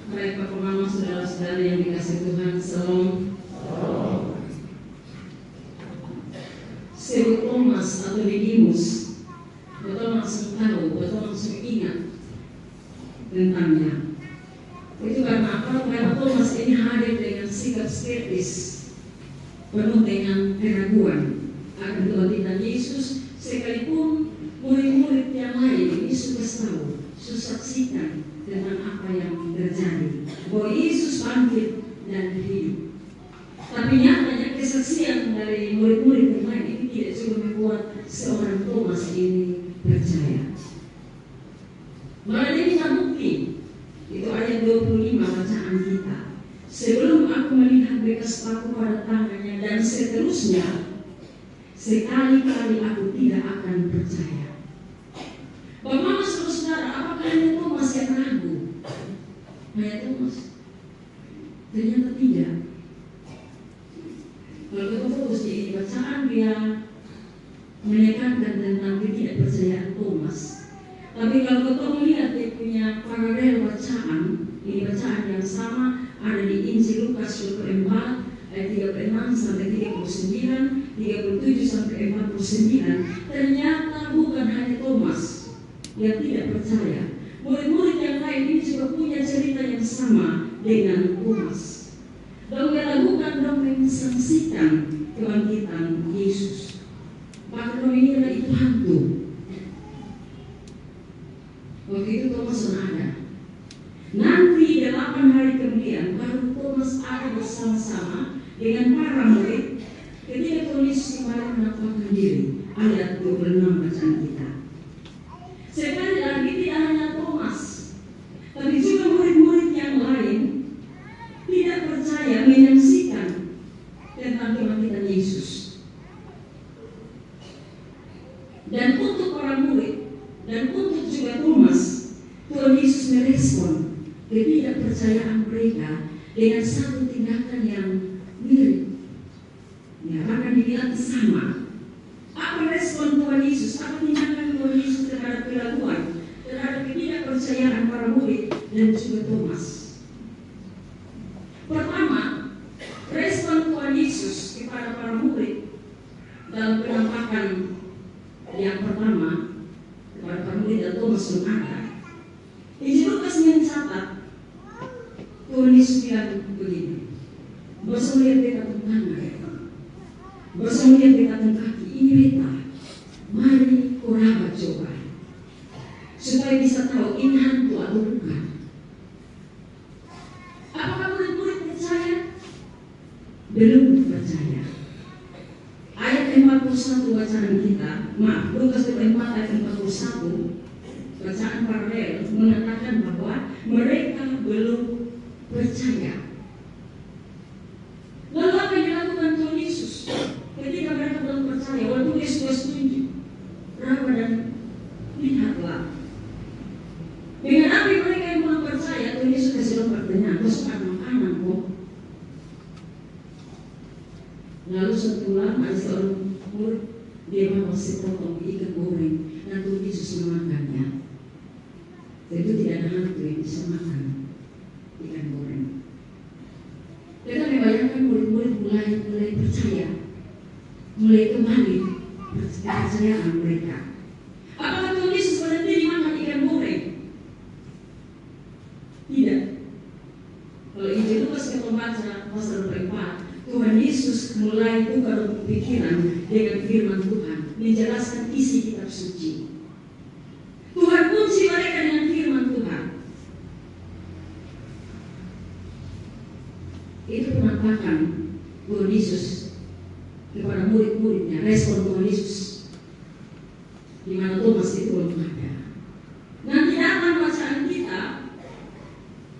Baik Bapak Mama, saudara-saudara yang dikasihi Tuhan, Salam. Sebut Thomas atau Didimus, betul langsung tahu, betul langsung ingat tentangnya. Itu karena apa? Karena Thomas ini hadir dengan sikap skeptis, penuh dengan keraguan akan kebangkitan Yesus, sekalipun murid-murid yang lain ini sudah tahu, sudah saksikan tentang apa yang terjadi, bahwa Yesus bangkit dan hidup. Tapi nyatanya kesaksian dari murid-murid yang lain ini tidak cuma membuat seorang Thomas ini percaya. Malah dia minta bukti. Itu ayat 25 bacaan kita. Sebelum aku melihat bekas paku pada tangannya dan seterusnya, sekali-kali aku tidak akan percaya. Bapak saudara, apakah hanya Thomas yang ragu? Hanya Thomas? Ternyata tidak. Kalau kita fokus di bacaan, dia menekankan tentang ketidakpercayaan Thomas. Tapi kalau kita melihat dia punya paralel bacaan, ini bacaan yang sama ada di Injil Lukas 24 ayat 36 sampai 39, 37 sampai 49. Ternyata bukan hanya Thomas yang tidak percaya. Murid-murid yang lain ini juga punya cerita yang sama dengan Thomas. Dan meragukan dan mensaksikan kebangkitan Yesus. Bahkan mengira itu hantu. Waktu itu Thomas sudah ada. Nanti 8 hari kemudian baru Thomas ada bersama-sama dengan para murid ketika Tuhan Yesus kembali menampakkan diri. Ayat 26 bacaan kita. Sekali lagi tidak hanya Thomas, tapi juga murid-murid yang lain tidak percaya menyaksikan tentang kebangkitan Yesus. Dan untuk para murid dan untuk juga Thomas, Tuhan Yesus merespon ketidakpercayaan mereka dengan satu tindakan yang mirip, ya, bahkan dibilang sama. Apa respon Tuhan Yesus? Apa tindakan Tuhan Yesus terhadap keraguan, terhadap ketidakpercayaan para murid dan juga Thomas? Pertama, respon Tuhan Yesus kepada para murid dalam penampakan yang pertama kepada para murid dan Thomas yang ada. Injil Lukas mencatat Tuhan Yesus bilang begini, bersama lihat dekatan tangan, bersama lihat dekatan kaki, ini beta, mari kuraba coba, supaya bisa tahu ini hantu atau bukan. Apakah murid-murid percaya? Belum percaya. Ayat 41 bacaan kita, maaf, Lukas 24 ayat 41, bacaan paralel mengatakan bahwa mereka belum percaya. Lalu apa yang dilakukan Tuhan Yesus ketika mereka belum percaya? Waktu Yesus tunjuk, Raba dan lihatlah. Dengan apa mereka yang belum percaya, Tuhan Yesus kasih lompat benar, terus anak-anak kok. Lalu setelah ada seorang murid, dia bawa sepotong ikan goreng dan Tuhan Yesus memakannya. Itu tidak ada hantu yang bisa makan ikan goreng. Kita membayangkan murid-murid mulai percaya, mulai kembali kepercayaan mereka. Apakah Tuhan Yesus berhenti dimakan ikan goreng? Tidak. Kalau Injil Lukas kita membaca pasal 4, Tuhan Yesus mulai tukar pikiran dengan firman Tuhan, menjelaskan isi kitab suci. Tuhan kunci mereka dengan firman Tuhan. Itu penampakan Tuhan Yesus kepada murid-muridnya, respon Tuhan Yesus, di mana Thomas itu belum ada. Nanti datang bacaan kita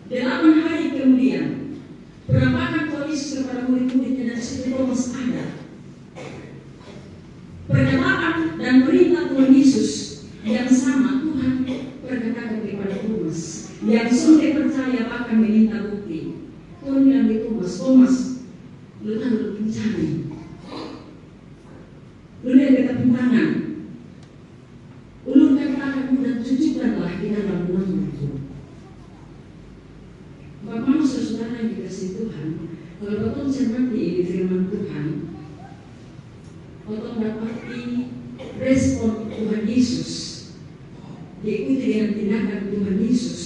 8 hari kemudian, penampakan Tuhan Yesus kepada murid-muridnya dan situ Thomas ada. Pernyataan dan perintah Tuhan Yesus yang sama Tuhan perkatakan kepada Thomas, yang sudah percaya bahkan meminta bukti. Tuhan bilang di Thomas, Thomas, lu kan lu mencari, lu lihat dekat tangan, ulurkan tanganmu dan cucukkanlah di dalam lambungku. Tuhan, kalau kita cermati di firman Tuhan, kita dapati respon Tuhan Yesus, diikuti dengan tindakan Tuhan Yesus.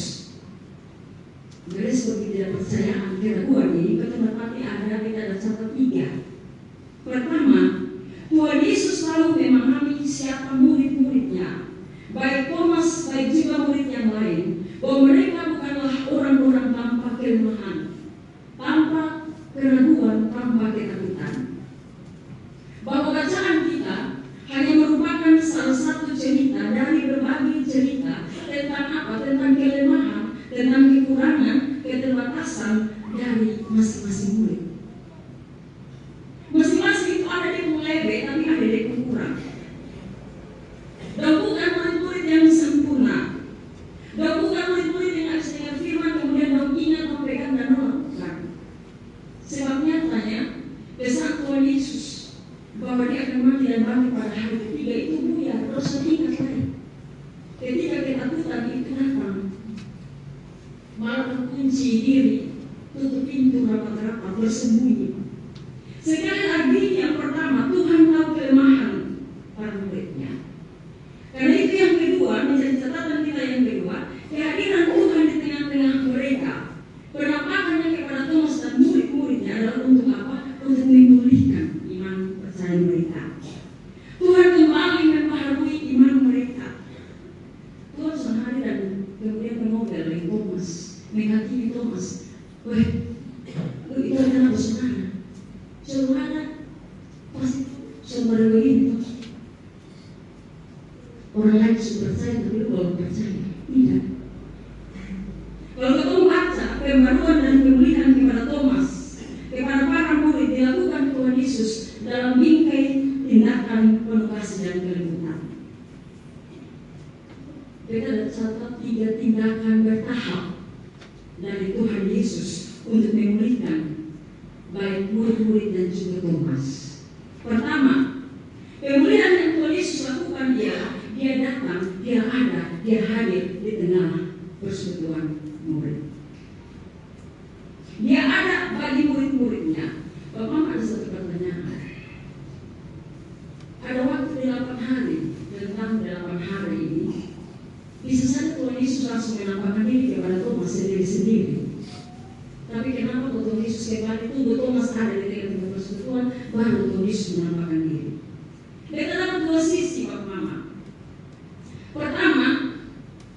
Merespon ketidakpercayaan keraguan ini, kita dapati ada catat 3. Pertama, Tuhan Yesus selalu memahami siapa murid-muridnya, baik Thomas, baik juga murid yang lain, bahwa mereka bukanlah orang-orang tanpa kelemahan, tanpa keraguan, tanpa ketakutan. Bahwa bacaan kita hanya merupakan salah satu cerita dari berbagai cerita tentang apa? Tentang kelemahan, tentang kekurangan, keterbatasan dari masing-masing murid. Masing-masing itu ada di lebe, tapi ada di kurang. Dan bukan murid-murid yang sempurna. Dan bukan murid-murid yang harus dengan firman kemudian dong ingat, pegang dan melakukan. Sebab nyatanya pesan Tuhan Yesus bahwa dia akan mati dan bangkit pada hari ketiga itu buyar. Terus ingat lagi, ketika ketakutan itu datang, malah terkunci diri, tutup pintu rapat-rapat, bersembunyi. Sekali lagi yang pertama, Tuhan tahu kelemahan para muridnya. Karena itu yang kedua, menjadi catatan kita yang kedua, kehadiran Tuhan di tengah-tengah mereka. Penampakannya kepada Thomas dan murid-muridnya adalah untuk apa? Untuk memulihkan iman percaya mereka. Tuhan kembali membaharui iman mereka. Tuhan sehari dan kemudian mengobrol dengan Thomas, menghakimi Thomas. Wah, itu adalah saudara. Saudara pasti saudara begini tuh. Orang lain sudah percaya tapi lu belum percaya. Tidak. Kalau ketemu baca pembaruan dan pemulihan kepada Thomas, kepada para murid dilakukan Tuhan Yesus dalam bingkai tindakan penuh kasih dan kelembutan. Kita ada catat 3 tindakan bertahap dari Tuhan Yesus untuk memulihkan baik murid-murid dan juga Thomas. Pertama, pemulihan yang Tuhan Yesus lakukan dia datang, dia ada, dia hadir di tengah persekutuan murid. Dia ada bagi murid-muridnya. Bapak ada satu pertanyaan. Ada waktu 8 hari, tentang 8 hari ini, bisa saja Tuhan Yesus langsung menampakkan diri kepada Thomas sendiri-sendiri. Tapi kenapa Tuhan Yesus kembali tunggu Thomas ada di tengah-tengah persekutuan, baru Tuhan Yesus menampakkan diri. Kita dapat 2 sisi, Bapak Mama. Pertama,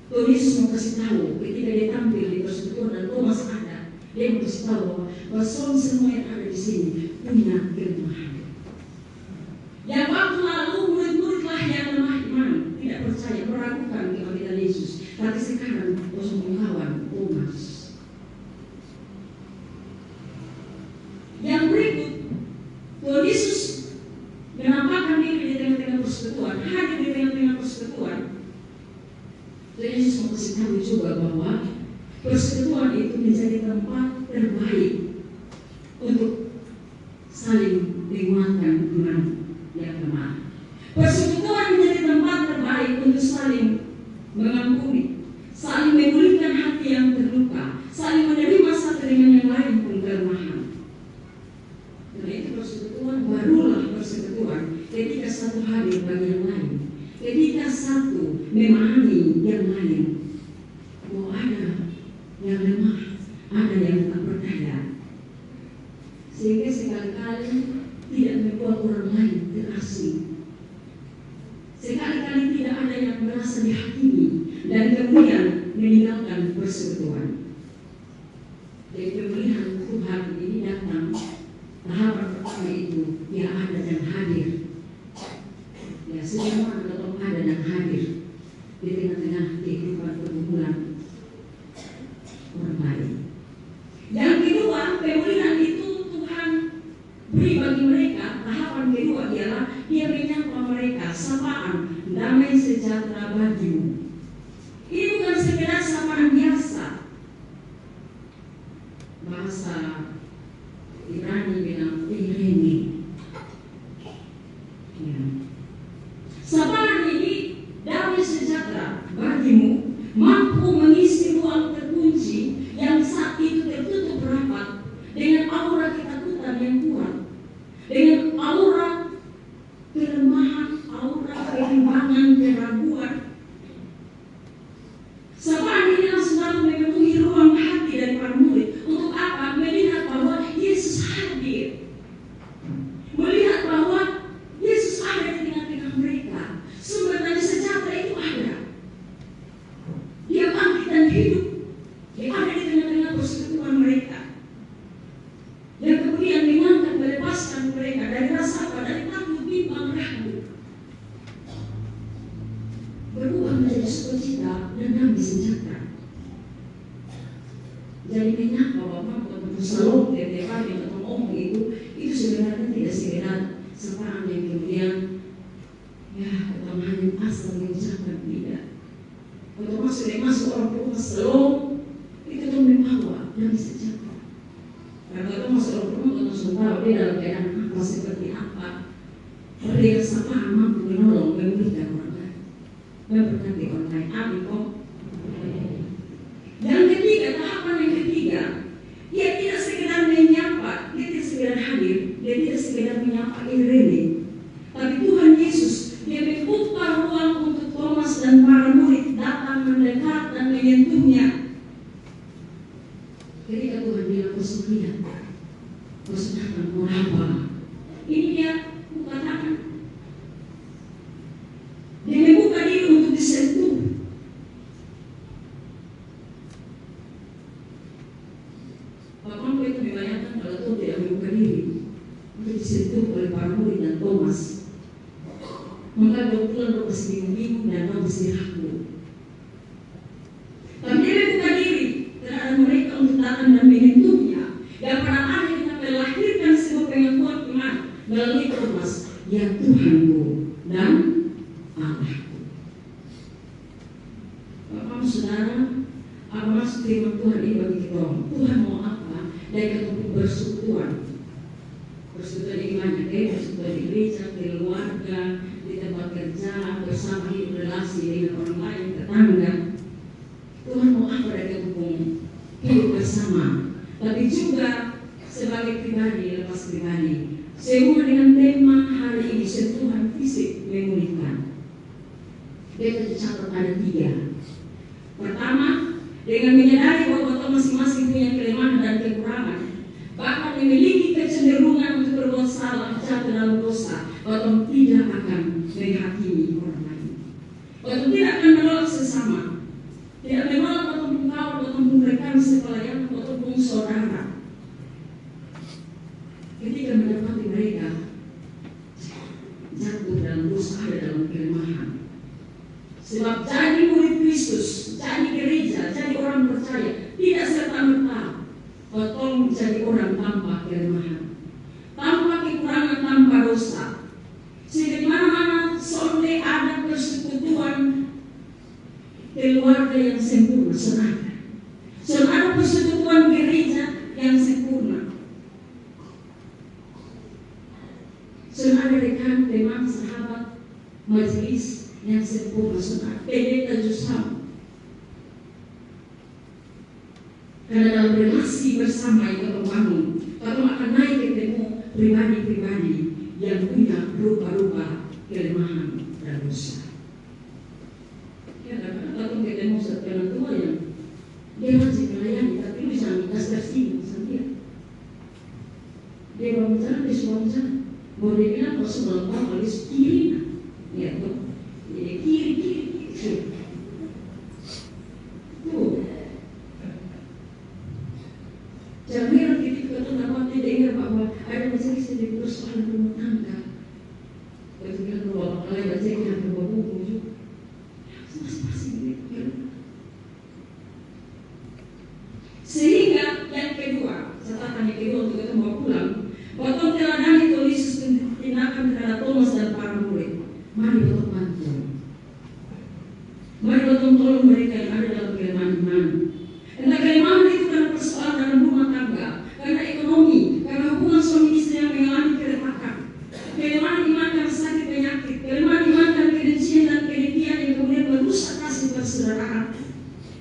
Tuhan Yesus mau kasih tahu ketika dia tampil di persekutuan dan Thomas ada, dia mau kasih tahu bahwa semua yang ada di sini punya kelemahan. Yang waktu lalu murid-muridlah yang lemah iman, tidak percaya, meragukan kebangkitan Yesus. Tapi sekarang kosong melawan Thomas. Yang berikut, Tuhan Yesus menampakkan diri di tengah-tengah persekutuan, hadir di tengah-tengah persekutuan. Tuhan Yesus mau kasih tahu juga bahwa persekutuan itu menjadi tempat terbaik untuk saling menguatkan iman yang lemah. Persekutuan menjadi tempat terbaik untuk saling mengampuni, saling memulihkan hati yang terluka, saling menerima satu dengan yang lain pun kelemahan. Karena itu persekutuan barulah persekutuan ketika satu hadir bagi yang lain, ketika satu memahami yang lain bahwa ada yang lemah, ada yang tak percaya, sehingga sekali-kali tidak membuat orang lain terasing. Sekali-kali tidak ada yang merasa dihakimi dan kemudian meninggalkan persekutuan. Jadi pemulihan Tuhan ini datang, tahapan pertama itu dia ada dan hadir. Ya, semua tetap ada dan hadir di tengah-tengah kehidupan pergumulan orang lain. Yang kedua, pemulihan itu Tuhan beri bagi mereka. Tahapan kedua ialah dia menyapa mereka, sapaan damai sejahtera bagimu. Ini bukan sekedar sapaan biasa. Bahasa Ibrani bilang irene. Ya. Sapaan ini damai sejahtera bagimu, mampu mengisi ruang terkunci yang saat itu tertutup rapat dengan Sapaan ini langsung lalu memenuhi ruang hati dari para murid. Untuk apa? Melihat bahwa Yesus hadir. Melihat bahwa Yesus ada di tengah-tengah mereka. Sumber dari sejahtera itu ada. Dia bangkit dan hidup. Dia ada di tengah-tengah persekutuan mereka. Dan kemudian mengangkat, melepaskan mereka dari rasa apa? Dari takut, bimbang, ragu. Berubah menjadi sukacita dan damai sejahtera. Jadi menyapa Bapak untuk selalu tiap hari untuk ngomong itu sebenarnya tidak sekedar sapaan yang kemudian ya hanya asal mengucapkan, tidak. Untuk masuk orang tua selalu itu tuh membawa damai sejahtera. Karena itu masuk orang tua untuk langsung tahu dia dalam keadaan apa, seperti apa. Dia sapaan mampu menolong, memulihkan orang lain, memberkati orang lain. Amin kok. Yang ketiga, tahapan yang ketiga, dia tidak sekedar menyapa, dia tidak sekedar hadir, dia tidak sekedar menyapa Irene, tapi Tuhan Yesus dia membuka ruang untuk Thomas dan para murid datang mendekat dan menyentuhnya. Ketika Tuhan bilang kau lihat, kau datang mau apa? Ini dia buka tangan. Dia membuka diri untuk disentuh. Bapak itu membayangkan kalau Tuhan tidak membuka diri untuk disentuh oleh para murid dan Thomas, maka kebetulan mereka pasti bingung dan mereka pasti ragu. Tapi dia membuka diri terhadap mereka untuk datang dan menyentuhnya. Dan pada akhirnya melahirkan sebuah pengakuan iman melalui Thomas, ya Tuhanku dan Allahku. Bapak saudara, apa maksud firman Tuhan ini bagi kita? Tuhan mau apa? Dari ketemu persekutuan iman, persekutuan di gereja, keluarga, di tempat kerja, bersama hidup relasi dengan orang lain, tetangga. Tuhan mau apa dari ketemu hidup bersama? Tapi juga sebagai pribadi, lepas pribadi. Sehubungan dengan tema hari ini, sentuhan fisik memulihkan. Dia tercatat ada 3. Pertama, dengan menyadari bahwa kita masing-masing punya kelemahan dan kekurangan, bahkan memiliki kecenderungan untuk berbuat salah, jatuh dalam dosa, atau tidak akan menghakimi orang lain, atau tidak akan menolak sesama, tidak menolak ataupun kawan ataupun rekan sepelayan ataupun saudara. Ketika mendapati mereka jatuh dalam dosa, ada dalam kelemahan. Sebab jadi murid Kristus, jadi gereja, jadi orang percaya, tidak serta-merta tolong jadi orang tanpa kelemahan, tanpa kekurangan, tanpa dosa. Sehingga di mana-mana soleh ada persekutuan keluarga yang sempurna, saudara. Ada persekutuan gereja yang sempurna. Ada rekan, teman, sahabat, majelis yang sempurna, saudara. Pendeta Jusam. Karena dalam relasi bersama yang terbangun, kalau akan naik ketemu pribadi-pribadi yang punya rupa-rupa kelemahan dan dosa. Ya, kadang-kadang kalau ketemu satu orang tua yang dia masih melayani, tapi bisa minta tersinggung sama dia. Dia bawa bicara, dia suka bicara. Mau dia bilang kalau sebelum tahu kalau dia kiri, ya tuh, jadi kiri. Jangan heran ketika kita dapat dengar bahwa ada majelis yang diurus soal rumah tangga. Kita bilang bahwa kalau baca ini hampir buku juga. Masing-masing gitu. Sehingga yang kedua, catatan yang kedua untuk kita bawa pulang, waktu teladani Tuhan Yesus tindakan terhadap Thomas dan para murid. Mari betul bantu. Mari betul tolong mereka yang ada dalam kelemahan iman. Entah kelemahan itu karena persoalan dalam rumah tangga, karena ekonomi, karena hubungan suami istri yang mengalami keretakan, kelemahan iman karena sakit penyakit, kelemahan iman karena kebencian dan kedengkian yang kemudian merusak kasih persaudaraan,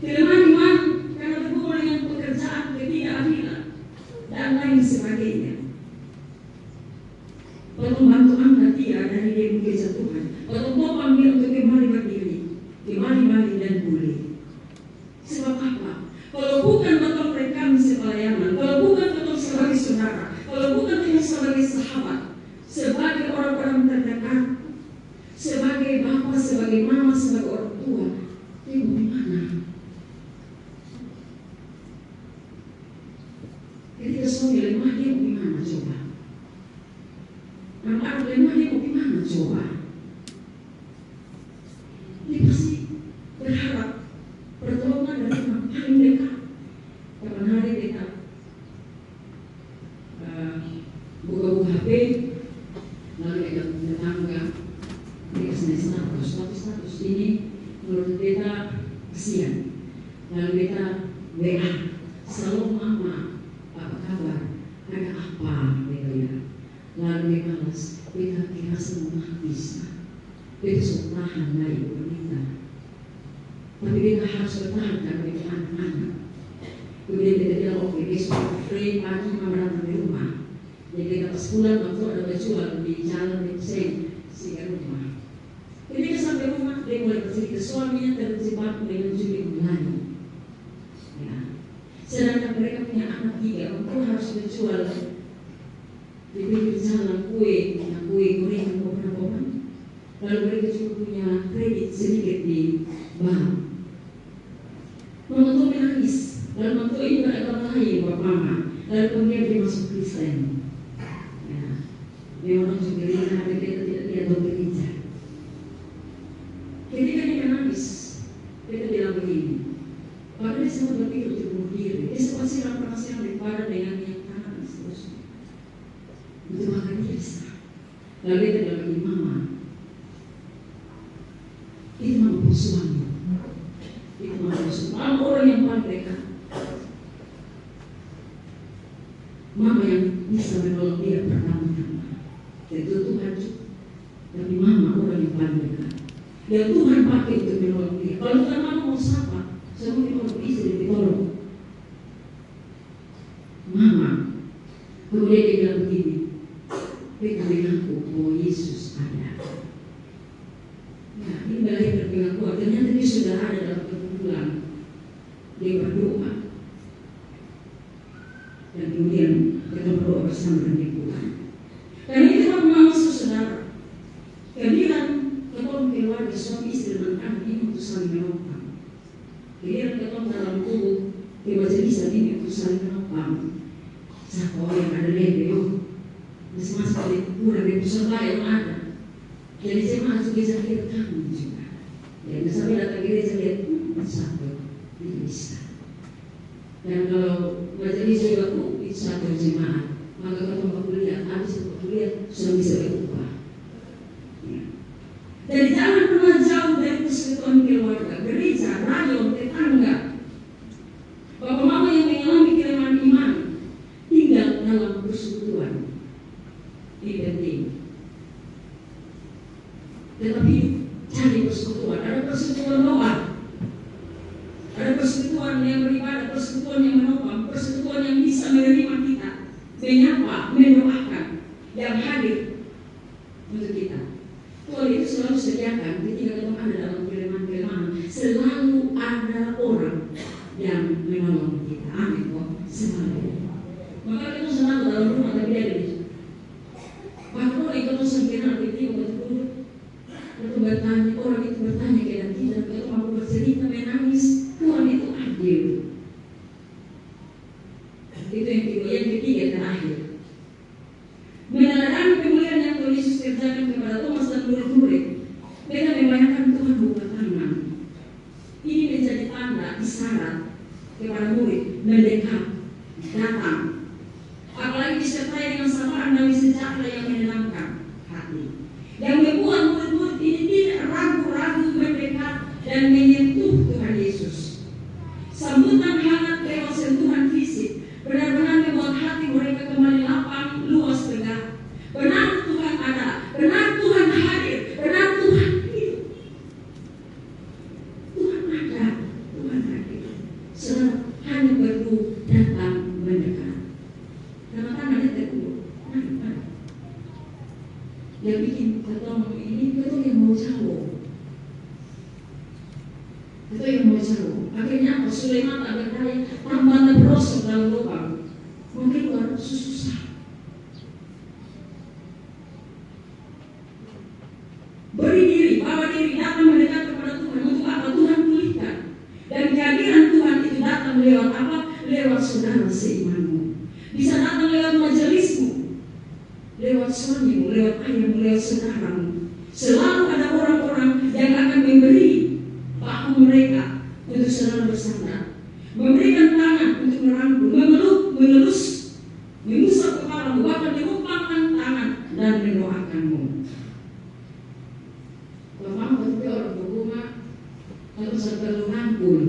kelemahan iman karena berhubungan dengan pekerjaan, ketidakadilan, dan lain sebagainya. Tolong bantu Anda tidak dari dia gereja Tuhan, tolong ambil untuk kembali berdiri, kembali dan pulih. coba? Anak-anak lemah dia mau gimana coba? Dia pasti berharap pertolongan dari yang paling dekat. Kapan hari kita buka-buka HP, lalu kita tetangga, dia kasih status ini menurut kita kesian. Lalu kita WA, selalu mama, apa kabar? Ada apa? Gitu ya. Lalu dia balas, kita semua habis. Kita sudah tahan dari wanita. Tapi kita harus bertahan karena kita anak-anak. Kemudian kita bilang, oke, besok free pagi mama datang di rumah. Jadi kita pas pulang waktu ada berjual di jalan di Sehingga rumah. Jadi dia sampai rumah, dia mulai bercerita suaminya terjebak dengan judi online. Ya. Sedangkan mereka punya anak 3, untuk harus berjual di pinggir jalan kue gorengan kopan-kopan. Lalu mereka juga punya kredit sedikit di bank. Mama tuh menangis. Lalu mama tuh ini beragama lain buat mama. Lalu kemudian dia masuk Kristen. Ya. Dia orang juga gereja, tapi kita tidak tahu gereja. Ketika dia menangis, kita bilang begini. Padahal dia sempat berpikir untuk bunuh diri. Dia sempat siram daripada dengan minyak tangan seterusnya. Itu makan biasa. Lalu dia bilang begini, mama, itu mama suami. Itu mama suami. Orang yang paling dekat. Mama yang bisa menolong dia pertama-tama. Itu Tuhan juga. Tapi mama orang yang paling dekat. Dan Tuhan pakai untuk menolong dia. Kalau Tuhan mama mau sapa, saya mungkin orang istri ditolong. Mama, kemudian dia bilang begini, beritahu aku bahwa Yesus ada. Ya, ini melahirkan pengakuan. Ternyata dia sudah ada dalam perkumpulan. Dia berdoa. Dan kemudian kita berdoa bersama dan dia pulang. Karena itu aku masuk saudara. Kehadiran ketemu keluarga suami istri dan anak ini untuk saling menopang. Kehadiran ketemu dalam tubuh kemajelis ini untuk saling menopang. Siapa orang yang ada lebe, masing-masing dari kurang dari peserta yang ada. Jadi jemaah juga bisa lihat kami juga. Ya, misalnya datang gereja lihat satu bisa. Dan kalau majelis juga itu satu jemaah, maka kalau mau kuliah, habis kuliah sudah bisa berubah. Ya. Jadi jangan pernah jauh dari persekutuan keluarga, gereja, rayon, tetangga. Bapak mama yang mengalami kelemahan iman, tinggal dalam persekutuan. Ini penting. Tetap hidup, cari persekutuan. Ada persekutuan doa, ada persekutuan yang beribadah, persekutuan yang menopang, persekutuan yang bisa menerima kita, menyapa, mendoakan, yang hadir untuk kita. Tuhan itu selalu sediakan ketika kita ada dalam kelemahan-kelemahan, selalu ada orang yang menolong kita. Amin kok, selalu. Maka kita selalu dalam rumah tapi dia ada di situ. Bahkan orang itu sempurna tiba-tiba itu bertanya, orang itu bertanya kepada kita, kalau aku bercerita menangis, Tuhan itu adil. Itu yang kedua, yang ketiga terakhir. Meneladani kemuliaan yang Tuhan Yesus kerjakan kepada Thomas dan murid-murid, mereka membayangkan Tuhan buka tangan. Ini menjadi tanda isyarat kepada murid mendekat, datang. Apalagi disertai dengan sapaan damai sejahtera yang menenangkan hati. Yang membuat murid-murid ini tidak ragu-ragu mendekat dan menyentuh Tuhan Yesus. Sambutan hangat lewat sentuhan fisik benar-benar membuat hati mereka kembali lapang, luas, tegak. Benar Tuhan ada, benar Tuhan hadir, benar Tuhan hidup. Tuhan ada, Tuhan hadir. Saudara hanya perlu datang mendekat. Karena tangannya terkulur. Yang bikin ketemu ini betul yang mau jauh. Itu yang mau jauh. Akhirnya apa? Sulaiman tak berdaya, tambahnya berosok dalam lubang. Mungkin keluar susah. Beri diri, bawa diri, datang mendekat kepada Tuhan. Untuk apa? Tuhan pulihkan. Dan kehadiran Tuhan itu datang lewat apa? Lewat saudara seimanmu. bisa datang lewat majelismu, lewat suamimu, lewat ayahmu, lewat saudaramu. Selalu ada orang-orang yang akan memberi bahu mereka untuk selalu bersandar, memberikan tangan untuk merangkul, memeluk, mengelus, mengusap kepalamu, bahkan menumpangkan tangan dan mendoakanmu. Bapak berarti orang berumah harus perlu rangkul.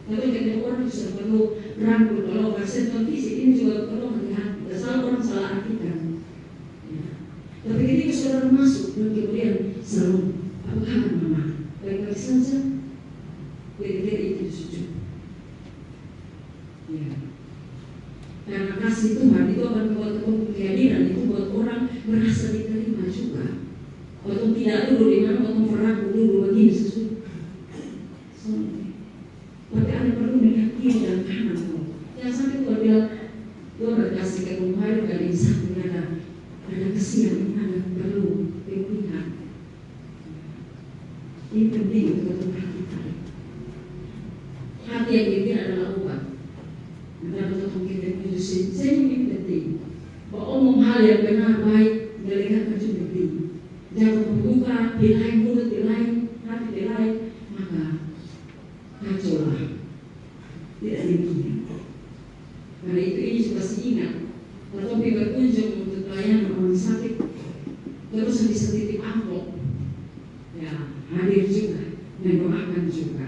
Tapi ketika orang bisa perlu rangkul, kalau bersentuhan fisik ini juga perlu hati-hati. Selalu orang salah artikan. Tapi ketika saudara masuk dan kemudian selalu apa kabar mama? Baik-baik saja. Benar-benar itu sujud. Ya. Karena kasih Tuhan itu akan membuat kehadiran itu buat orang merasa diterima juga. Waktu tidak dulu di mana waktu meragu dulu begini sesuatu. Tapi Anda perlu melihat kiri dan kanan. Yang sampai Tuhan bilang, Tuhan berkasih ke Tuhan dan di samping ada kesian, ada perlu pemulihan. Ini penting untuk Tuhan kita. Hati yang ini adalah obat. Maka Tuhan kita menyusun. Saya ini penting. Omong hal yang benar baik, melihat itu penting. Jangan membuka di lain mulut, di lain hati, di lain maka kacau lah. Tidak demikian. Karena itu ini juga ingat. Kalau berkunjung untuk pelayanan orang sakit, terus bisa titip amplop, ya hadir juga, mendoakan juga.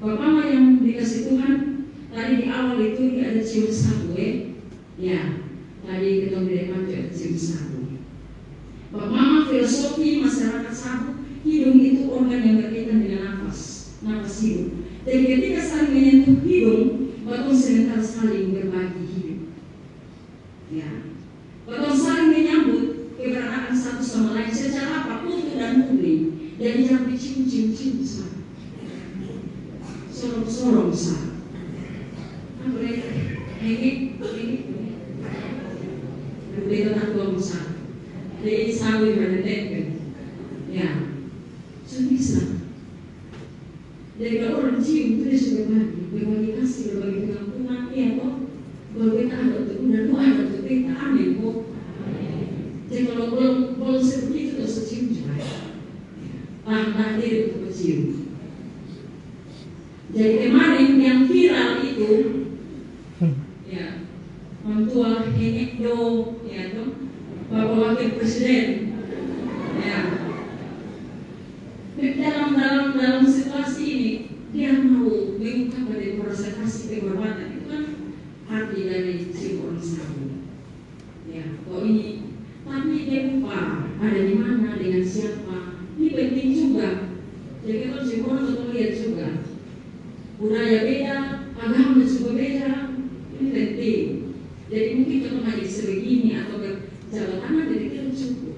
Bapak yang dikasih Tuhan, tadi di awal itu ada cium sabu, ya. Tadi kita mendengar ada cium sabu. Bapak filosofi masyarakat sabu, hidung itu organ yang berkaitan dengan nafas hidung. Jadi ketika saling menyentuh hidung, bapak sebentar saling berbagi hidup. Ya, bapak saling menyambut keberadaan satu sama lain secara apa utuh dan murni. Jadi jangan dicium-cium besar, sorong-sorong besar. Apa mereka? Ini, berbeda tak besar. Jadi sawi menetapkan, ya, sudah bisa. Jadi kalau orang cium itu dia sudah berbagi kasih, berbagi pengampunan, ya kok. Kalau kita ada untuk dan doa ada untuk kita, amin kok. Jadi kalau belum seperti itu terus cium juga. Tahan diri untuk bercium. Jadi kemarin yang viral itu, ya, mentua Henek Do, ya toh, Bapak Wakil Presiden, ya. Dalam situasi ini dia mau mengungkapkan demokrasi kehormatan itu kan arti dari si orang sabu. Ya, kok ini tapi dia lupa ada di mana dengan siapa. Ini penting juga. Jadi kalau si orang untuk lihat juga budaya beda, agama juga beda. Ini penting. Jadi mungkin kalau hadir sebegini atau berjalan jadi kita cukup.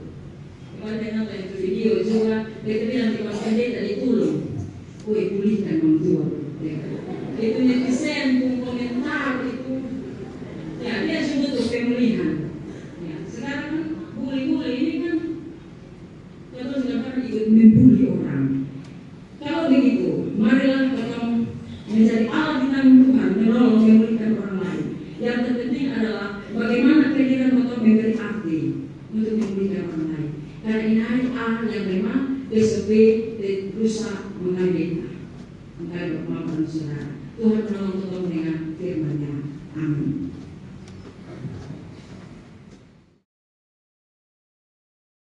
Kalau dia nonton itu video juga, dia bilang di pas pendeta ditulung. Woi, pulihkan orang tua. Itu netizen pun komentar itu. Ya, dia sudah untuk pemulihan. Ya, sekarang kan bully ini kan contoh silakan ikut membuli orang. Kalau begitu, marilah kita menjadi alat di tangan Tuhan menolong memulihkan orang lain. Yang terpenting adalah bagaimana kehadiran kita memberi arti untuk memulihkan orang lain. Karena ini hari A yang memang BSB berusaha menghadirkan. Maka bermaafkan saudara. Tuhan menolong dengan firman-Nya. Amin.